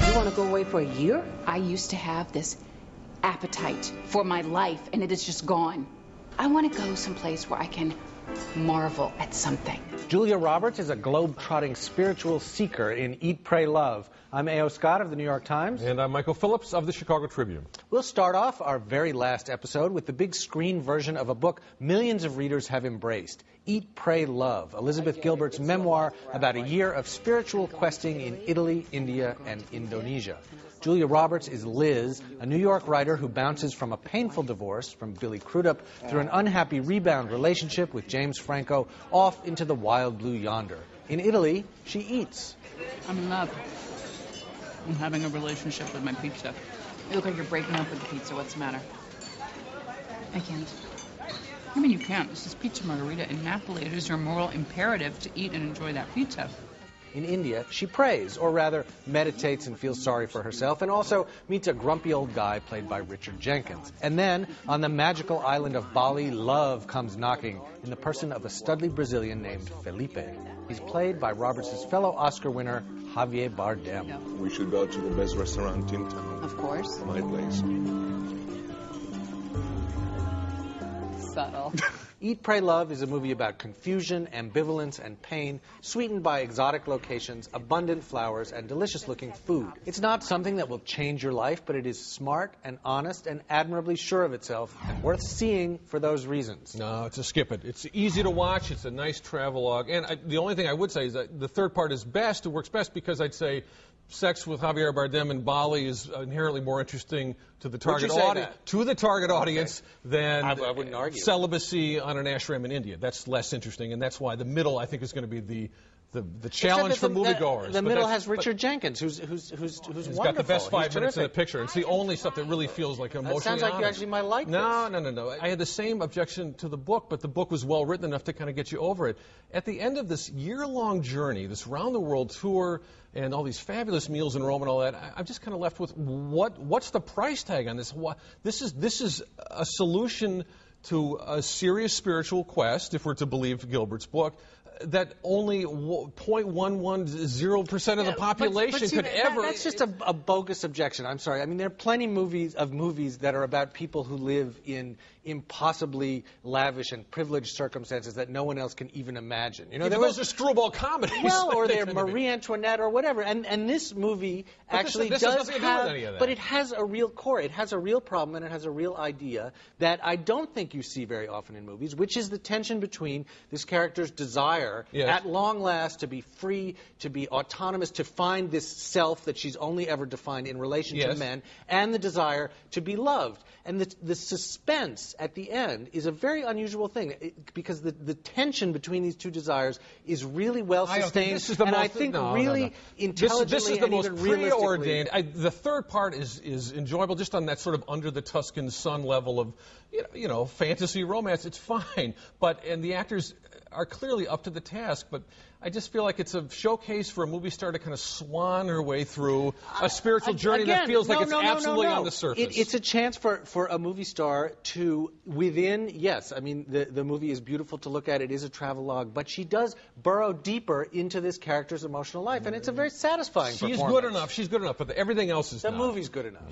You want to go away for a year? I used to have this appetite for my life, and it is just gone. I want to go someplace where I can marvel at something. Julia Roberts is a globe-trotting spiritual seeker in Eat, Pray, Love. I'm A.O. Scott of the New York Times. And I'm Michael Phillips of the Chicago Tribune. We'll start off our very last episode with the big screen version of a book millions of readers have embraced, Eat, Pray, Love, Elizabeth Gilbert's memoir about a year of spiritual questing in Italy, India, and Indonesia. Julia Roberts is Liz, a New York writer who bounces from a painful divorce from Billy Crudup through an unhappy rebound relationship with James Franco off into the wild blue yonder. In Italy, she eats. I'm in love. I'm having a relationship with my pizza. You look like you're breaking up with the pizza. What's the matter? I can't. I mean, you can't. This is pizza margherita in Napoli. It is your moral imperative to eat and enjoy that pizza. In India, she prays, or rather meditates and feels sorry for herself, and also meets a grumpy old guy played by Richard Jenkins. And then, on the magical island of Bali, love comes knocking in the person of a studly Brazilian named Felipe. He's played by Roberts' fellow Oscar winner, Javier Bardem. We should go to the best restaurant in town. Of course. My place. Subtle. Eat, Pray, Love is a movie about confusion, ambivalence, and pain, sweetened by exotic locations, abundant flowers, and delicious-looking food. It's not something that will change your life, but it is smart and honest and admirably sure of itself, and worth seeing for those reasons. No, it's a skip it. It's easy to watch. It's a nice travelogue. And the only thing I would say is that the third part is best. It works best because I'd say sex with Javier Bardem in Bali is inherently more interesting to the target audience than I wouldn't argue. Celibacy on an ashram in India. That's less interesting, and that's why the middle, I think, is going to be the challenge for moviegoers. The middle has Richard Jenkins, who's wonderful. He's got the best 5 minutes in the picture. It's the only stuff that really feels like emotionally That sounds like honest. you actually might like this. No. I had the same objection to the book, but the book was well written enough to kind of get you over it. At the end of this year-long journey, this round-the-world tour, and all these fabulous meals in Rome and all that, I'm just kind of left with what's the price tag on this? This is a solution to a serious spiritual quest, if we're to believe Gilbert's book, that only 0.110% of the population could ever... That's just a bogus objection. I'm sorry. I mean, there are plenty movies that are about people who live in impossibly lavish and privileged circumstances that no one else can even imagine. You know, those are screwball comedies. Well, or they're Marie Antoinette or whatever. And this movie actually does have... But it has a real core. It has a real problem, and it has a real idea that I don't think you see very often in movies, which is the tension between this character's desire at long last to be free, to be autonomous, to find this self that she's only ever defined in relation to men, and the desire to be loved. And the suspense at the end is a very unusual thing, because the tension between these two desires is really well sustained, really intelligently this is the most and even preordained. The third part is enjoyable just on that sort of under the Tuscan sun level of fantasy romance. It's fine, and the actors are clearly up to the task, but I just feel like it's a showcase for a movie star to kind of swan her way through a spiritual journey that feels like it's absolutely on the surface. It's a chance for a movie star to, the movie is beautiful to look at, it is a travelogue, but she does burrow deeper into this character's emotional life, and it's a very satisfying performance. She's good enough, but everything else is not. The movie's good enough.